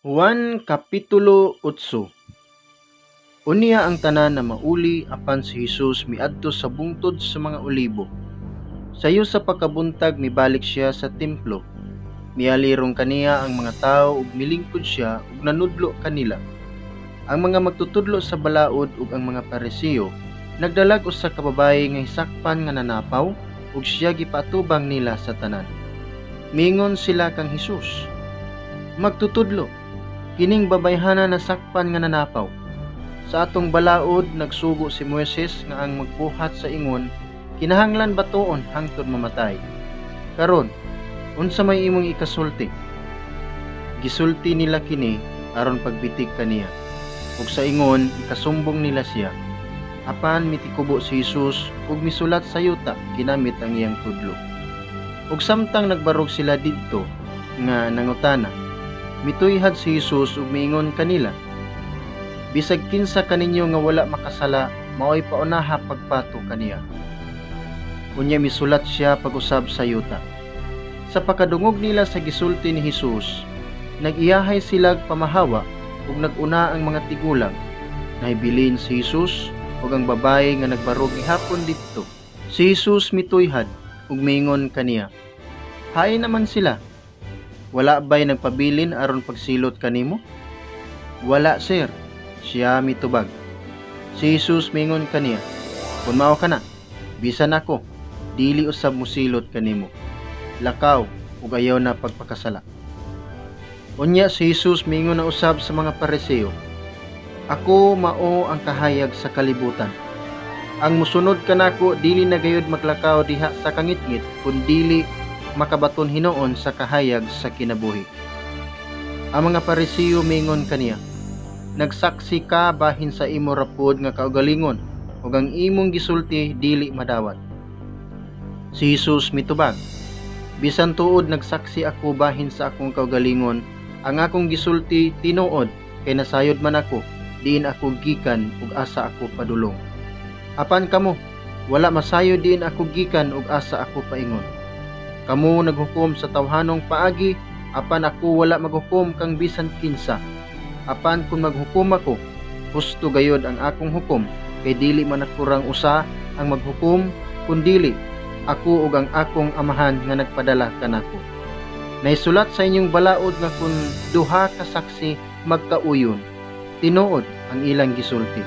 Juan Kapitulo 8. Unya ang tanan na mauli apan si Jesus miadto sa bungtod sa mga olibo. Sayo sa pagkabuntag mibalik siya sa templo. Mialirong kaniya ang mga tao ug milingkod siya ug nanudlo kanila. Ang mga magtutudlo sa balaod ug ang mga Pariseo nagdalag usa ka babaye nga hisakpan nga nanapaw ug siya gipatubang nila sa tanan. Mingon sila kang Jesus, magtutudlo, kining babayhana na sakpan nga nanapaw. Sa atong balaod nagsugo si Moises nga ang magbuhat sa ingon kinahanglan batoon hangtod mamatay. Karon, unsa may imong ikasulti? Gisulti nila kini aron pagbitik kaniya. Ug sa ingon ikasumbong nila siya. Apan mitikubo si Jesus ug misulat sa yuta ginamit ang iyang tudlo. Ug samtang nagbarog sila didto nga nangutana, mituyhad si Jesus ug miingon kanila, bisag kinsa kaninyo nga wala makasala, mao'y paunaha pagpato kaniya. Unya misulat siya pag-usab sa yuta. Sa pakadungog nila sa gisulti ni Jesus, nag-iyahay silag pamahawa ug nag-una ang mga tigulang. Nahibilin si Jesus ug ang babaye nga nagbarog gihapon didto. Si Jesus mituyhad ug miingon kaniya, hain naman sila. Wala ba'y nagpabilin aron pagsilot kanimo? Wala, sir, siya mitubag. Si Jesus mingon kaniya, kun mao ka na, bisan ako, dili usab musilot kanimo. Lakaw ug ayaw na pagpakasala. Unya si Jesus mingon na usab sa mga Pariseo, ako mao ang kahayag sa kalibutan. Ang musunod kanako dili na gayud maglakaw diha sa kangitngit, kun dili makabaton hinoon sa kahayag sa kinabuhi. Ang mga Pariseo mingon kaniya, nagsaksi ka bahin sa imo rapod nga kaugalingon ug ang imong gisulti dili madawat. Si Jesus mitubag, bisan tuod nagsaksi ako bahin sa akong kaugalingon, ang akong gisulti tinuod kay nasayod man ako, diin ako gikan ug asa ako padulong. Apan kamo, wala masayo diin ako gikan ug asa ako paingon. Kamo naghukom sa tawhanong paagi, apan ako wala maghukom kang bisan kinsa. Apan kung maghukom ako, husto gayod ang akong hukom, kay dili man nakurang usa ang maghukom, kundili ako ug ang akong amahan nga nagpadala kanako. Naisulat sa inyong balaod nga kun duha ka saksi magkauyon, tinuod ang ilang gisulti.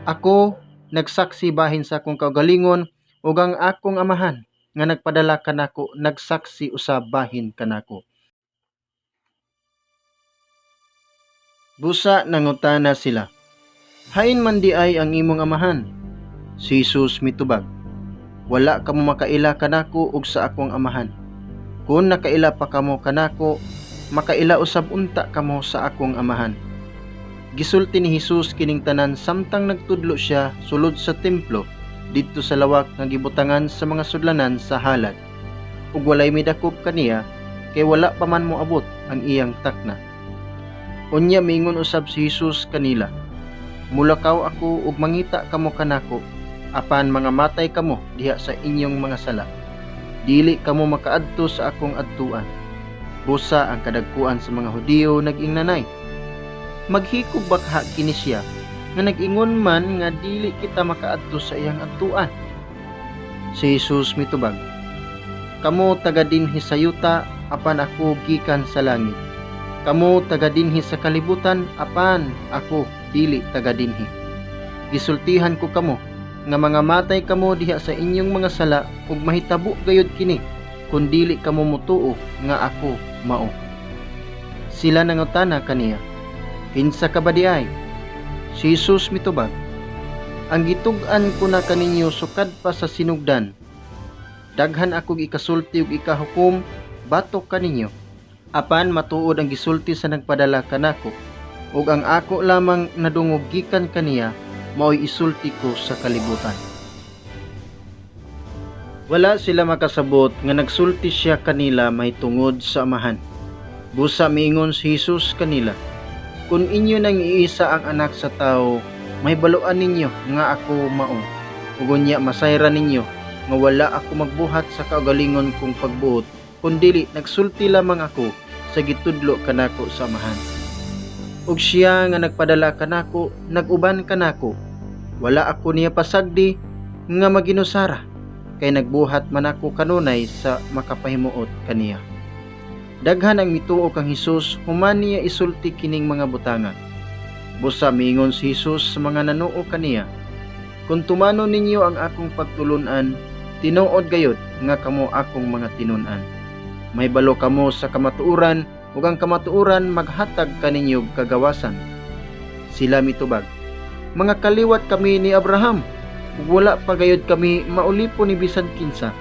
Ako nagsaksi bahin sa akong kaugalingon ug ang akong amahan nga nagpadala kanako nagsaksi usab bahin kanako. Busa nangutana sila, hain man di ay ang imong amahan? Si Jesus mitubag, wala kamo makaila kanako ug sa akong amahan. Kung nakaila pa kamo kanako, makaila usab unta kamo sa akong amahan. Gisulti ni Jesus kining tanan samtang nagtudlo siya sulod sa templo didto sa lawak nga gibutangan sa mga sudlanan sa halad. Ug walay midakop kaniya kay wala pa man moabot ang iyang takna. Unya mingon usab si Jesus kanila, mulakaw ako ug mangita kamo kanako, apan mga matay kamo diha sa inyong mga sala. Dili kamo makaadto sa akong adtuan. Busa ang kadagkuan sa mga Hudiyo nag-ingnanay. Maghikog bakha kini siya nga nag-ingon man nga dili kita makaadto sa iyang adtuan. Si Jesus mitubag, kamo taga dinhi sa yuta, apan ako gikan sa langit. Kamo taga dinhi sa kalibutan, apan ako dili taga dinhi. Gisultihan ko kamo nga mga matay kamo diha sa inyong mga sala ug mahitabo gayud kini kun dili kamo mutuo nga ako mao. Sila nangutana kaniya, kinsa ka ba di ay? Si Jesus mitubag, ang gitug-an ko na kaninyo sukad pa sa sinugdan. Daghan akong ikasulti ug ikahukom batok kaninyo. Apan matuod ang gisulti sa nagpadala kanako, ug ang ako lamang nadungog gikan kaniya mao'y isulti ko sa kalibutan. Wala sila makasabot nga nagsulti siya kanila may tungod sa amahan. Busa miingon si Jesus kanila, kung inyo nang iisa ang anak sa tao, may baluan ninyo nga ako mao. Ug unya masayran ninyo nga wala ako magbuhat sa kaugalingon kong pagbuot, kundili nagsulti lamang ako sa gitudlo kanako sa amahan. ug siya nga nagpadala kanako naguban kanako. Wala ako niya pasagdi nga maginusara, kay nagbuhat man ako kanunay sa makapahimuot kaniya. Daghan ang mituo kang Hesus human niya isulti kining mga butanga. Busa miingon si Hesus sa mga nanuo kaniya, kung tumano ninyo ang akong pagtulunan, tinuod gayud nga kamo akong mga tinunan. May balo kamo sa kamatuuran, ug ang kamatuuran maghatag kaninyo kagawasan. Sila mitubag, mga kaliwat kami ni Abraham, ug wala pa gayud kami maulipon ni bisan kinsa.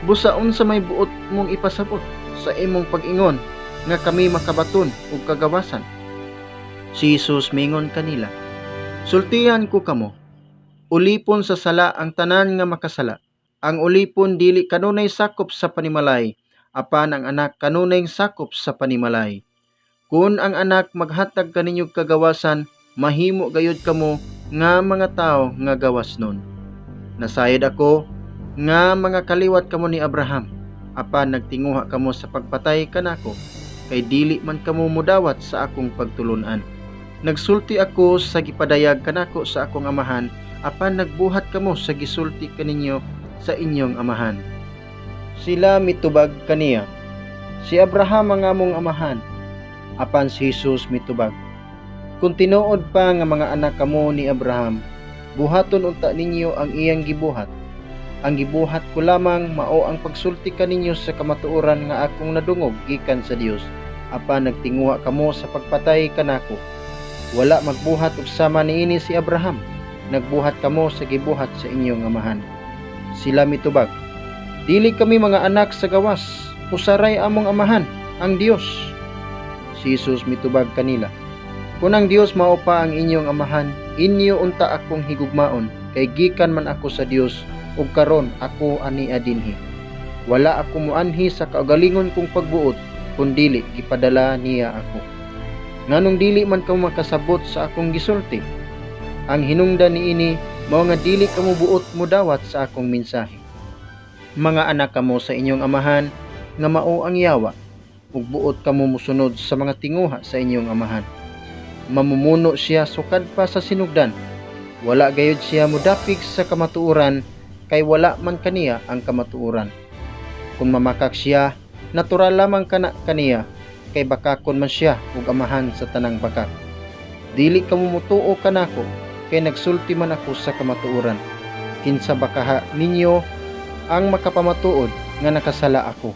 Busa unsa may buot mong ipasabot sa imong pag-ingon nga kami makabaton ug kagawasan? Si Jesus mingon kanila, sultihan ko kamo, ulipon sa sala ang tanan nga makasala. Ang ulipon dili kanunay sakop sa panimalay, apan ang anak kanunay sakop sa panimalay. Kung ang anak maghatag kaninyo kagawasan, mahimo gayud kamo nga mga tao nga gawas nun. Nasayod ako nga mga kaliwat kamo ni Abraham, apan nagtinguha kamo sa pagpatay kanako, kay dili man kamo mudawat sa akong pagtulunan. Nagsulti ako sa gipadayag kanako sa akong amahan, apan nagbuhat kamo sa gisulti kaninyo sa inyong amahan. Sila mitubag kaniya, si Abraham ang among amahan. Apan si Jesus mitubag, kung tinuod pa nga mga anak kamo ni Abraham, buhaton unta ninyo ang iyang gibuhat. Ang gibuhat ko lamang mao ang pagsulti kaninyo sa kamatuoran nga akong nadungog gikan sa Dios, apan nagtinguha kamo sa pagpatay kanako. Wala magbuhat og sama niini si Abraham, nagbuhat kamo sa gibuhat sa inyong amahan. Sila mitubag, dili kami mga anak sa gawas, usaray among amahan, ang Dios. Si Jesus mitubag kanila, kung ang Dios mao pa ang inyong amahan, inyo unta akong higugmaon, kay gikan man ako sa Dios, ug karon ako ani adinhi. Wala ako muanhi sa kaugalingon kong pagbuot, kundili gipadala niya ako. Nganong dili man kamo makasabot sa akong gisulti? Ang hinungdan niini mao nga dili kamo buot mudawat sa akong mensahe. Mga anak kamo sa inyong amahan nga mao ang yawa, ug buot kamo musunod sa mga tinguha sa inyong amahan. Mamumuno siya sukad pa sa sinugdan, wala gayud siya mudapig sa kamatuoran, kay wala man kaniya ang kamatuoran. Kung mamakak siya, natural lamang kaniya, kay bakakon man siya ug amahan sa tanang bakak. Dili kamo mutuo kanako, kay nagsulti man ako sa kamatuoran. Kinsa bakaha ninyo ang makapamatuod nga nakasala ako,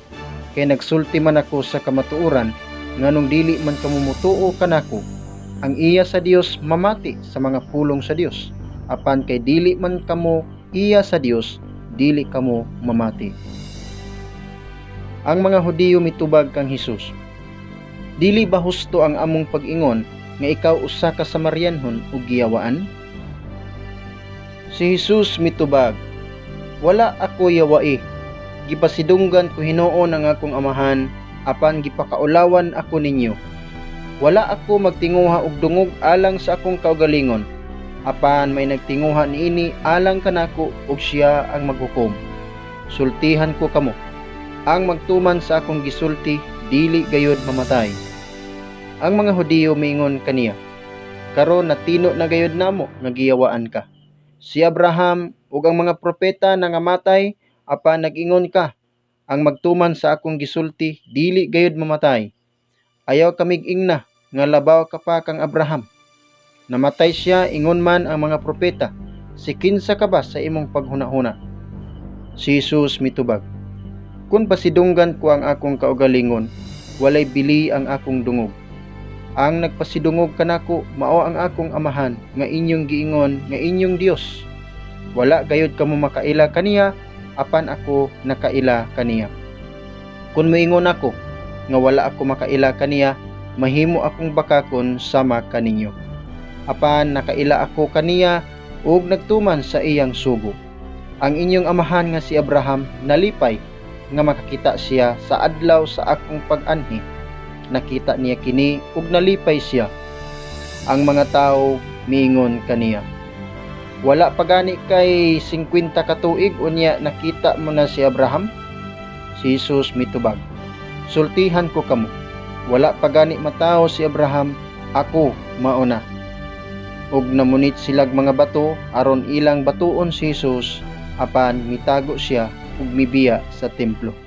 kay nagsulti man ako sa kamatuoran, nganong dili man kamo mutuo kanako. Ang iya sa Dios mamati sa mga pulong sa Dios, apan kay dili man kamo iya sa Dios, dili kamo mamati. Ang mga Hudiyo mitubag kang Hesus, dili ba husto ang among pag-ingon nga ikaw usa ka Samarianhon ug giyawaan? Si Jesus mitubag, wala ako yawai, gipasidunggan ko Hinuon ang akong amahan, apan gipakaulawan ako ninyo. Wala ako magtinguha og dungog alang sa akong kaugalingon, apan may nagtinguha niini alang kanako ug siya ang maghukom. Sultihan ko kamo, ang magtuman sa akong gisulti dili gayud mamatay. Ang mga Hudiyo miingon kaniya, karon natino na gayud namo nga giyawaan ka. Si Abraham ug ang mga propeta nangamatay, apan nag-ingon ka, ang magtuman sa akong gisulti dili gayud mamatay. Ayaw kamig ingna nga labaw ka pa kang Abraham. Namatay siya ingon man ang mga propeta, si kinsa ka ba sa imong paghunahuna? Si Jesus mitubag, kung pasidunggan ko ang akong kaugalingon, walay bili ang akong dungog. Ang nagpasidungog kanako mao ang akong amahan nga inyong giingon nga inyong Dios. Wala gayud kamo makaila kaniya, apan ako nakaila kaniya. Kung moingon ako nga wala ako makaila kaniya, mahimo akong bakakon sama kaninyo. Apan nakaila ako kaniya ug nagtuman sa iyang sugo. Ang inyong amahan nga si Abraham nalipay nga makakita siya sa adlaw sa akong pag-anhi. Nakita niya kini ug nalipay siya. Ang mga tao miingon kaniya, wala pa gani kay 50 ka tuig unya nakita mo na si Abraham? Si Jesus mitubag, sultihan ko kamo, wala pa gani matawo si Abraham Ako mauna. Ug namunit silag mga bato aron ilang batuon si Hesus apan mitago siya ug mibiya sa templo.